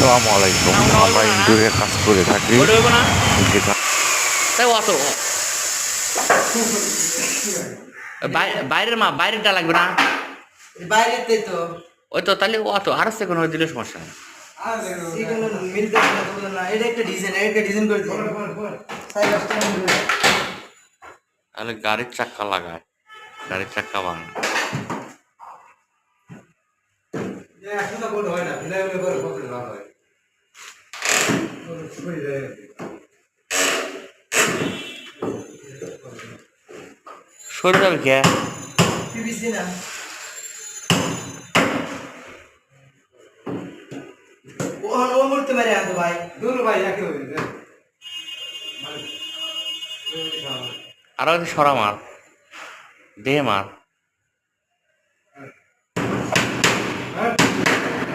আসসালামু আলাইকুম। আমরা ইন্টেরিয়র কাজ করে থাকি। তাই অত বাইরেরটা লাগবে না, বাইরেতে তো ওই তো তাহলে অত আর সে কোনো দিলে সমস্যা নেই। এগুলো মিলতে না, এটা একটা ডিজাইন করে দিই তাহলে গাড়ির চাক্কা লাগায়, গাড়ির চাক্কা বানায়। সরে যাবে কে? পিভিসি না, ও করতে পারে আনতো ভাই, দূর ভাই যাকে আরো সরা মার, দেহে মার।